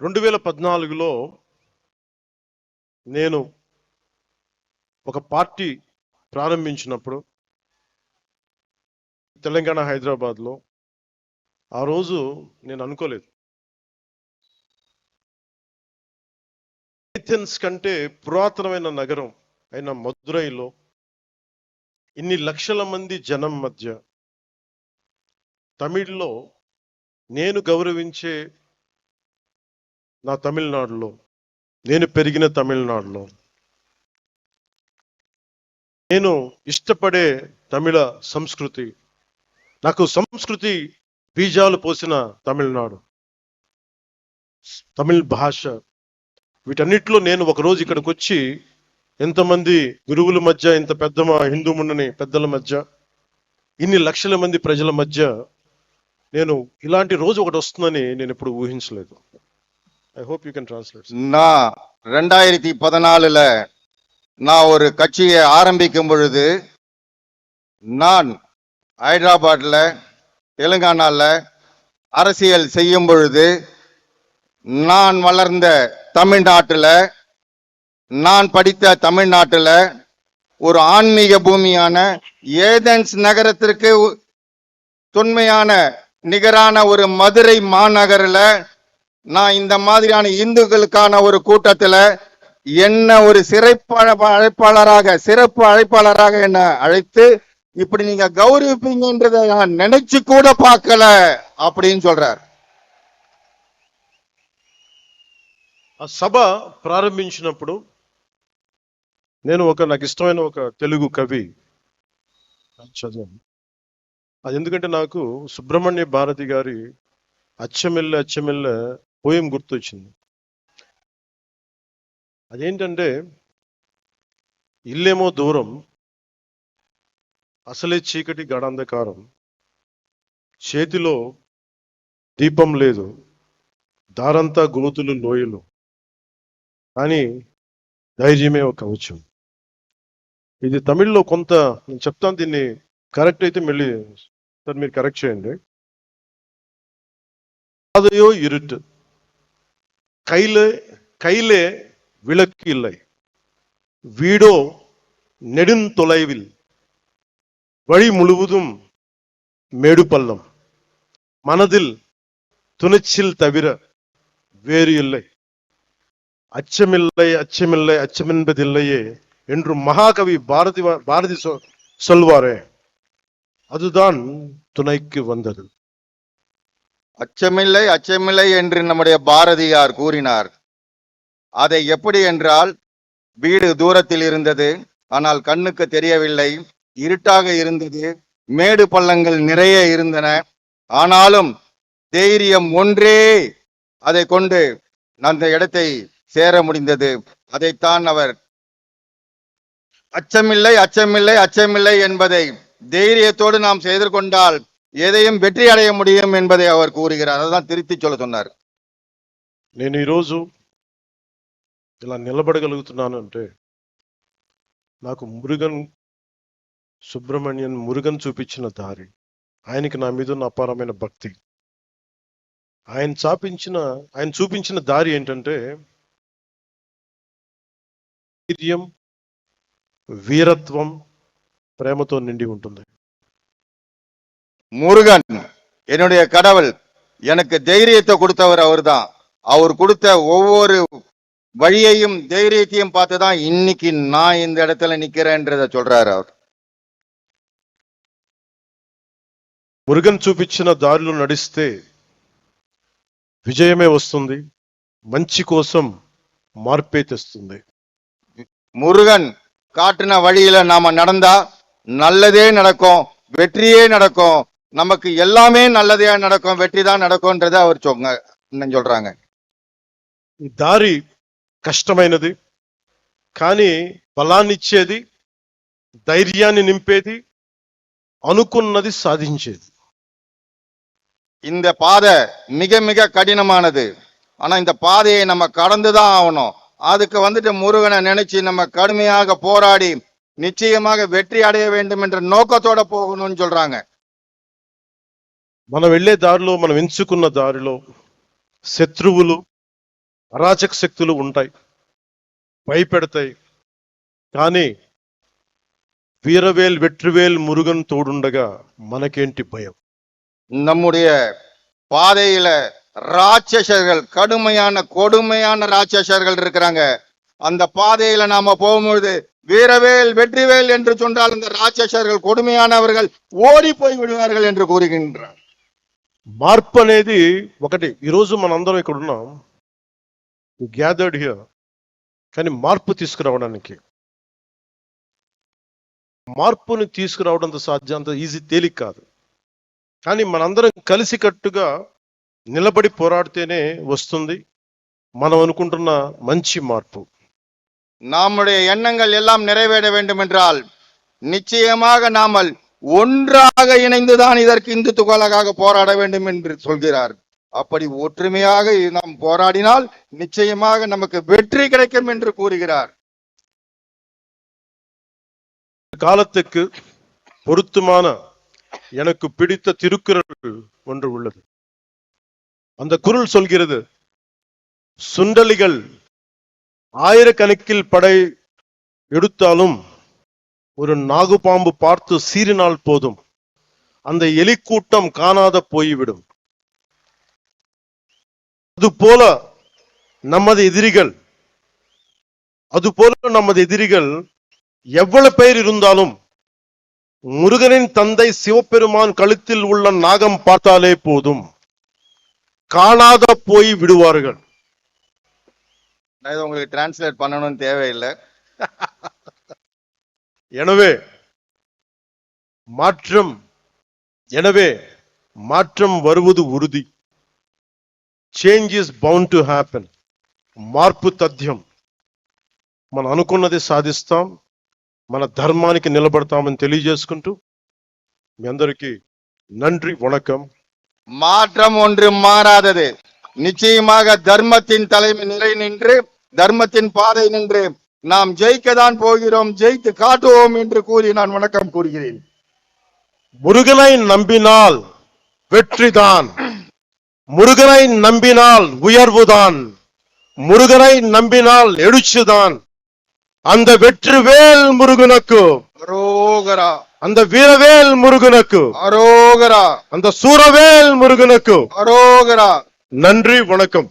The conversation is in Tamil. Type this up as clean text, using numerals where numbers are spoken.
2014లో నేను ఒక పార్టీ ప్రారంభించినప్పుడు తెలంగాణ హైదరాబాద్లో ఆ రోజు నేను అనుకోలేదు ఏథెన్స్ కంటే పురాతనమైన నగరం అయిన మదురైలో ఇన్ని లక్షల మంది జనం మధ్య తమిళ్లో నేను గౌరవించే నా తమిళనాడులో నేను పెరిగిన తమిళనాడులో నేను ఇష్టపడే తమిళ సంస్కృతి నాకు సంస్కృతి బీజాలు పోసిన తమిళనాడు తమిళ భాష వీటన్నిటిలో నేను ఒకరోజు ఇక్కడికి వచ్చి ఎంతమంది గురువుల మధ్య ఇంత పెద్ద హిందూ మున్నని పెద్దల మధ్య ఇన్ని లక్షల మంది ప్రజల మధ్య నేను ఇలాంటి రోజు ఒకటి వస్తుందని నేను ఎప్పుడు ఊహించలేదు. I hope you can translate. நான் 2014ல நான் ஒரு கட்சியை ஆரம்பிக்கும் பொழுது நான் ஹைதராபாத்ல தெலுங்கானால அரசியல் செய்யும் பொழுது நான் வளர்ந்த தமிழ்நாட்டில் நான் படித்த தமிழ்நாட்டில் ஒரு ஆன்மீக பூமியான ஏதென்ஸ் நகரத்திற்கு தொன்மையான நிகரான ஒரு மதுரை மாநகரில் நான் இந்த மாதிரியான இந்துக்களுக்கான ஒரு கூட்டத்தில் என்ன ஒரு சிறப்பு அழைப்பாளராக என்ன அழைத்து இப்படி நீங்க கௌரவிப்பீங்கன்றதை நான் நினைச்சு கூட பார்க்கல அப்படின்னு சொல்றார். ఆ సభ ప్రారంభించినప్పుడు నేను నాకు ఇష్టమైన ఒక తెలుగు కవి చదివాను. అది ఎందుకంటే నాకు సుబ్రహ్మణ్య భారతి గారి అచ్చమెల్లె అచ్చమెల్లె పోయం గుర్తొచ్చింది. అదేంటంటే ఇల్లేమో దూరం అసలే చీకటి గడాంధకారం చేతిలో దీపం లేదు దారంతా గోతులు లోయలు కానీ ధైర్యమే ఒక కవచం. ఇది తమిళ్లో కొంత నేను చెప్తాను, దీన్ని కరెక్ట్ అయితే మళ్ళీ సార్ మీరు కరెక్ట్ చేయండి. பாதையோ இருட்டு, கையிலே விளக்கு இல்லை, வீடோ நெடுந்தொலைவில், வழி முழுவதும் மேடு பள்ளம், மனதில் துணிச்சல் தவிர வேறு இல்லை, அச்சமில்லை அச்சமில்லை அச்சமென்பதில்லையே என்று மகாகவி பாரதி சொல்வாரே, அதுதான் துணைக்கு வந்தது. அச்சமில்லை அச்சமில்லை என்று நம்முடைய பாரதியார் கூறினார். அதை எப்படி என்றால், வீடு தூரத்தில் இருந்தது, ஆனால் கண்ணுக்கு தெரியவில்லை, இருட்டாக இருந்தது, மேடு பள்ளங்கள் நிறைய இருந்தன, ஆனாலும் தைரியம் ஒன்றே அதை கொண்டு அந்த இடத்தை சேர முடிந்தது. அதைத்தான் அவர் அச்சமில்லை அச்சமில்லை அச்சமில்லை என்பதை தைரியத்தோடு நாம் செய்து கொண்டால் எதையும் வெற்றி అடைய முடியும் என்பதை அவர் கூறுகிறார். అதான் తిరిగి சொல்ல சொன்னார். నేను ఈరోజు ఇలా నిలబడగలుగుతున్నాను అంటే నాకు మురుగన్ చూపించిన దారి, ఆయనకి నా మీద ఉన్న అపారమైన భక్తి. ఆయన చూపించిన దారి ఏంటంటే ధైర్యం, వీరత్వం, ప్రేమతో నిండి ఉంటుంది. முருகன் என்னுடைய கடவுள், எனக்கு தைரியத்தை கொடுத்தவர் அவர்தான். அவர் கொடுத்த ஒவ்வொரு வழியையும் தைரியத்தையும் பார்த்துதான் இன்னைக்கு நான் இந்த இடத்துல நிக்கிறேன்றத சொல்றாரு அவர். మురుగన్ చూపించిన దారిలో నడిస్తే విజయమే వస్తుంది, మంచి కోసం మార్పే తెస్తుంది. முருகன் காட்டின வழியில நாம நடந்தா நல்லதே நடக்கும், வெற்றியே நடக்கும், நமக்கு எல்லாமே நல்லதே நடக்கும், வெற்றி தான் நடக்கும்ன்றத அவர் சொல்றாங்க. ఈ దారి కష్టమైనది కానీ బలాన్నిచ్చేది, ధైర్యాన్ని నింపేది, అనుకున్నది సాధించేది. இந்த பாதை மிக மிக கடினமானது, ஆனா இந்த பாதையை நம்ம கடந்துதான் ஆகணும். அதுக்கு முருகனை நினைச்சு நம்ம கடுமையாக போராடி நிச்சயமாக வெற்றி அடைய வேண்டும் என்ற నోకతోడ పోగணும்னு சொல்றாங்க. మనం వెళ్ళే దారిలో, మనం ఎంచుకున్న దారిలో శత్రువులు, అరాచక శక్తులు ఉంటాయి, భయపెడతాయి. కానీ వీరవేల్ వెట్రివేల్ మురుగన్ తోడుండగా మనకేంటి భయం? நம்முடைய பாதையில ராட்சசர்கள், கொடுமையான ராட்சசர்கள் இருக்கிறாங்க. அந்த பாதையில நாம போகும்பொழுது வீரவேல் வெற்றிவேல் என்று சொன்னால் அந்த ராட்சசர்கள், கொடுமையானவர்கள் ஓடி போய் விடுவார்கள் என்று கூறுகின்றார். మార్పు అనేది ఒకటి. ఈరోజు మనందరం ఇక్కడ ఉన్నాం, గ్యాదర్డ్ హియర్. కానీ మార్పుని తీసుకురావడం అంత ఈజీ, తేలిక కాదు. కానీ మనందరం కలిసికట్టుగా నిలబడి పోరాడితేనే వస్తుంది మనం అనుకుంటున్న మంచి మార్పు. நம்முடைய எண்ணங்கள் எல்லாம் நிறைவேற வேண்டும் என்றால் நிச்சயமாக நாமல் ஒன்றாக இணைந்துதான் இதற்கு இந்துத்துவலாக போராட வேண்டும் என்று சொல்கிறார். அப்படி ஒற்றுமையாக நாம் போராடினால் நிச்சயமாக நமக்கு வெற்றி கிடைக்கும் என்று கூறுகிறார். காலத்துக்கு பொருத்தமான எனக்கு பிடித்த திருக்குறள் ஒன்று உள்ளது. அந்த குறள் சொல்கிறது, சுண்டலிகள் ஆயிரக்கணக்கில் படை எடுத்தாலும் ஒரு நாகுபாம்பு பார்த்து சீறினால் போதும், அந்த எலிக்கூட்டம் காணாத போய்விடும். அதுபோல நமது எதிரிகள் எவ்வளவு பேர் இருந்தாலும் முருகனின் தந்தை சிவபெருமான் கழுத்தில் உள்ள நாகம் பார்த்தாலே போதும், காணாத போய் விடுவார்கள். உங்களுக்கு டிரான்ஸ்லேட் பண்ணணும்னு தேவையில்லை. எனவே மாற்றம் வருவது உறுதி. Change is bound to happen. మార్పు తథ్యం. మనం అనుకున్నది సాధిస్తాం, మన ధర్మానికి నిలబడతామని తెలియజేసుకుంటూ మీ అందరికీ நன்றி, வணக்கம். மாற்றம் ஒன்று மாறாதது. நிச்சயமாக தர்மத்தின் தலைமை நிலை நின்று, தர்மத்தின் பாதை நின்று நாம் ஜெயிக்கத்தான் போகிறோம், ஜெயித்து காட்டுவோம் என்று கூறி நான் வணக்கம் கூறுகிறேன். முருகனை நம்பினால் வெற்றிதான், முருகனை நம்பினால் உயர்வுதான், முருகனை நம்பினால் எழுச்சிதான். அந்த வெற்றிவேல் முருகனுக்கு அரோகரா, அந்த வீரவேல் முருகனுக்கு அரோகரா, அந்த சூரவேல் முருகனுக்கு அரோகரா. நன்றி, வணக்கம்.